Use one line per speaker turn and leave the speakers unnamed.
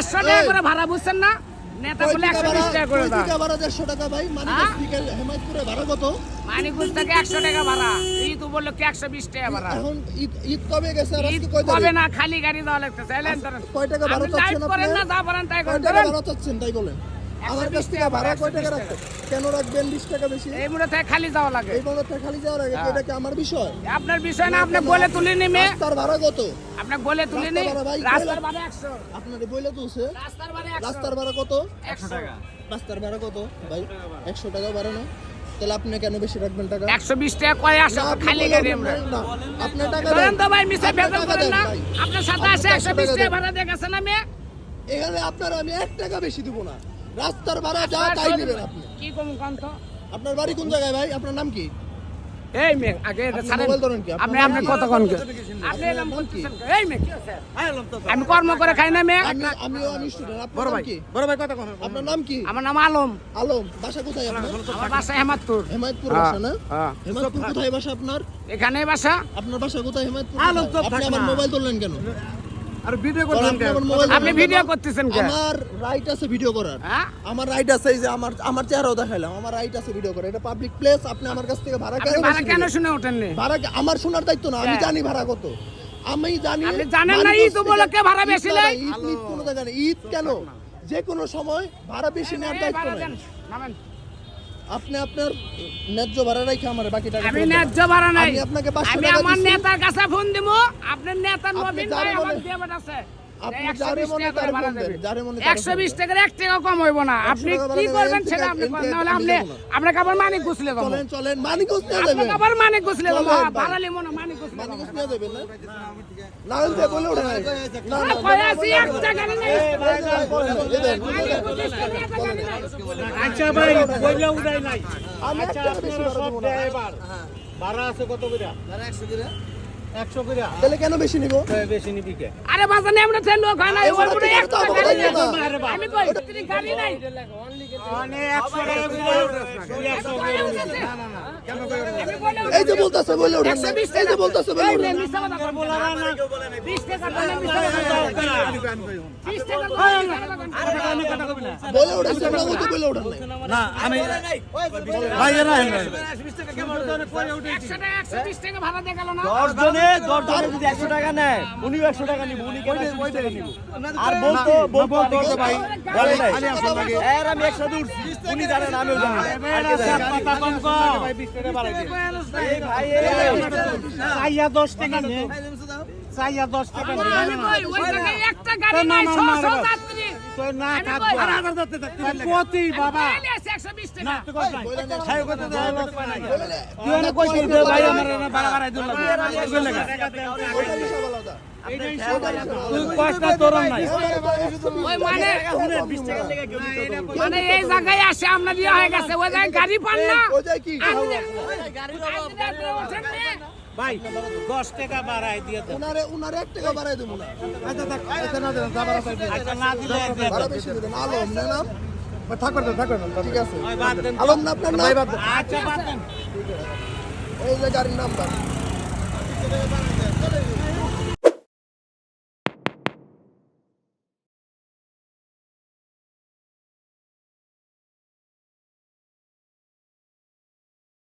100 টাকা করে ভাড়া বুঝছেন না? নেতা বলে 120 টাকা করে দাও।
টাকা ভাড়া 150 টাকা ভাই। মানিকগঞ্জ থেকে হেমায়তপুরে ভাড়া কত?
মানিকগঞ্জ থেকে 100 টাকা ভাড়া। ঈদ উপলক্ষে 120 টাকা ভাড়া।
এখন ঈদ কবে গেছে আর
ঈদ
আজকে কয়
কবে
তারিখ?
না, খালি গাড়ি দেওয়া লাগতেছে। এলেন ধরেন।
কয় টাকা ভাড়া
আপনি লাইভ
চাচ্ছেন
করেন
আপনি?
না, যা পারেন তাই
কয়
করেন।
টাকা
ধরেন।
ভাড়া চাচ্ছেন তাই বলেন। আমার কাছ
120
থেকে
টাকা
ভাড়া কয় টাকা
120
রাখছেন? কেন রাখবেন 20 টাকা বেশি?
এই মুড়ে থেকে খালি যাওয়া লাগে।
এই বাজারটা খালি যাওয়ার আগে কি এটা কি আমার বিষয়?
আপনার বিষয় না, আপনি বলে তুলে নিমে।
রাস্তার ভাড়া কত?
আপনাকে বলে তুলে নি।
রাস্তার ভাড়া ভাই,
রাস্তার ভাড়া 100।
আপনারে বইলে তুলছে।
রাস্তার ভাড়া 100।
রাস্তার ভাড়া কত?
100 টাকা।
রাস্তার ভাড়া কত ভাই? 100 টাকা ভাড়া না? তাহলে আপনি কেন বেশি রাখবেন টাকা?
120 টাকা কয় আসে?
না, আপনি
খালি
বলে
গাড়ি
উঠবেন
আমরা।
না। আপনার টাকা
ধরেন
দেন।
তো ভাই, মিছে
আপনার
ভেজাল
টাকা
করেন
দেন
না।
ভাই।
আপনার সাথে
আপনি
আসে
100
120
টাকা
টাকা
দেন।
ভাড়া দিয়ে গেছেন আমি।
এখানে আপনার আমি 1 টাকা বেশি দিব না। রাস্তার ভাড়া যা তাই নেবেন আপনি।
কি কম কোন তো?
আপনার বাড়ি কোন জায়গায় ভাই? আপনার নাম কি?
এই মে আগে এটা
আপনি
ছাড়েন।
মোবাইল ধরেন কি?
আপনি
আপনার
আপনি
নাম
কত কোন কে? আপনি এরকম করতেছেন কে? এই মে কি আছে? আমি কর্ম করে খাই না মে।
আমি স্টুডেন্ট। আপনার নাম কি?
বড় ভাই কথা কোন?
আপনার নাম কি?
আমার নাম আলম।
আলম। বাসা কোথায় আপনার?
আমার বাসা হেমাদপুর।
হেমায়তপুর বাসা না?
হ্যাঁ।
হেমায়তপুর কোথায় বাসা আপনার?
এখানেই বাসা।
আপনার বাসা কোথায় হেমায়তপুর?
আলম
কোথায়?
চুপ
আপনি
থাক
আমার
না।
মোবাইল ধরলেন কেন?
আর ভিডিও
বলেন,
করলাম
আপনি
কেন?
আমার মোবাইল
আপনি
ধরলেন
ভিডিও
কেন?
করতেছেন কে?
আমার রাইট আছে ভিডিও করার।
হ্যাঁ?
আমার রাইট আছে, এই যে আমার চেহারাও দেখাইলাম। আমার রাইট আছে ভিডিও করার। এটা পাবলিক প্লেস। আপনি আমার কাছ থেকে ভাড়া
আপনি
কেন
ভাড়া
বেশি
কেন
নেবেন?
শুনে ওঠেন নি?
ভাড়া আমার শোনার দায়িত্ব না। আমি
হ্যাঁ।
জানি ভাড়া কত। আমি জানি।
আপনি জানেন না
মানিকগঞ্জ
ঈদ উপলক্ষে ভাড়া
থেকে-
বেশি
ঈদ
নেয়?
না, ঈদ কোনো জায়গায় নেই। ঈদ কেন? যে কোনো সময় ভাড়া বেশি নেওয়ার
এই
দায়িত্ব
ভাড়া
নাই।
দেন। নামেন।
আপনি আপনার ন্যায্য ভাড়া রেখে আমার বাকি টাকা
আমি
ফেরত দেন।
ন্যায্য ভাড়া নাই।
আমি আপনাকে 500
আমি
টাকা
আমার
দিচ্ছি।
নেতার কাছে ফোন দিমু। আপনার নেতা নবীন
যারে
ভাই আমার
মনে-
দিয়ে পাঠাচ্ছে।
আপনি
120
যারে মনে
টাকা করে
তারে
ভাড়া
ফোন দেন,
দেবে।
যারে মনে তারে
120
ফোন
টাকার 1 টাকা কম হইব না।
100
আপনি
টাকা
কি
ভাড়া
করবেন
দেবেন,
সেটা আপনি
এনতে-
করেন। নাহলে
আমি
আপনি
দেবো না।
আপনাকে আবার মানিক গুছলে দেবো।
চলেন মানিকগঞ্জ নিয়ে
আপনাকে
যাবেন।
আবার মানিক গুছলে দেবো।
চলেন ভাই।
ভাড়া লিমো না, মানিক গুছলে দেবো।
মানিকগঞ্জ নিয়ে যাবেন না? না হলে বলে ওঠেন। না, না,
কয় আছি 1 টাকা নেই।
এই দেন।
আচ্ছা ভাই বইলা উড়াই নাই।
আমি
আচ্ছা
1 টাকা বেশি
আপনারা
ভাড়া
সব
দেবো না।
ড্রাইভার ভাড়া আছে কত করে? 100 করে।
তাহলে কেন বেশি নিব?
বেশি নিবি কে?
আরে বাজানে আমরা তে লোক হয় না। ওই পুরো 1 টাকা
তো
গাড়ি নেই।
আমাকে
আমি কই তুই গাড়ি নাই।
মানে 100 টাকা করে উঠেছ না। 100 করে উঠেছ না। না না কেন করে উঠেছ?
আমি বলে
এই যে বলতাছে বলে ওঠেন না।
120
এই যে বলতাছে বলে
এই
ওঠেন
নে,
না।
মিথ্যা কথা বলবেন।
বলা না
20 টাকা দাও, মিথ্যা কথা বলবেন। 20 টাকা দাও, মিথ্যা কথা বলবেন।
বলে ওঠেন তোমরা মতো বলে ওঠেন না।
না আমি ভাই এরা
100 টাকা 120 টাকা ভাড়া দিয়ে গেল না।
10 জনে যদি 100 টাকা নেয় উনিও 100 টাকা নিব উনি কেন 120 টাকা নিব আর বলতো
ভাই
বলে নাই
আরে আসেন ভাই
এর আমি একসাথে উঠছি উনি জানেন আমিও জানি আর কে জানে?
কথা কম কর
ভাই 20 টাকা বাড়াই দিন এই ভাই
চাইয়া 10 টাকা নে চাইয়া 10 টাকা নে
আমি কই ওই জায়গায় একটা গাড়ি নাই, 600 যাত্রী।
তো না
আমি
থাকবো
কই,
প্রতি বাবা
আমি কইলে 120 টাকা।
না তুই কই নাই
বলে না।
সাহেব কত দেয় লোক পায় নাই
বলে না।
তুই না কইছিস যে ভাই আমার না বাড়াই দিল তুই লাগা
ওইটা হিসাব আলাদা।
তুই কষ্ট তোর নাই
ওই মানে
20 টাকা লেগে কেউ দিতে হবে না।
মানে এই জায়গায় আসে আমরা দিয়ে হয়ে গেছে। ওই জায়গায় গাড়ি পান না।
ওই যায় কি?
ওঠেন না।
ভাই 10 টাকা বাড়াই দিয়ে দে
উনারে 1 টাকা বাড়াই দেবো না।
আচ্ছা থাক আচ্ছা না দেন যাবার আছে আচ্ছা না দিলে
ভাড়া বেশি দেবেন। আলম না নাম?
থাকবে
ঠিক আছে।
বাদ দেন
আলম না আপনার নাম?
আচ্ছা বাদ দেন
এই যে গাড়ির নাম্বার।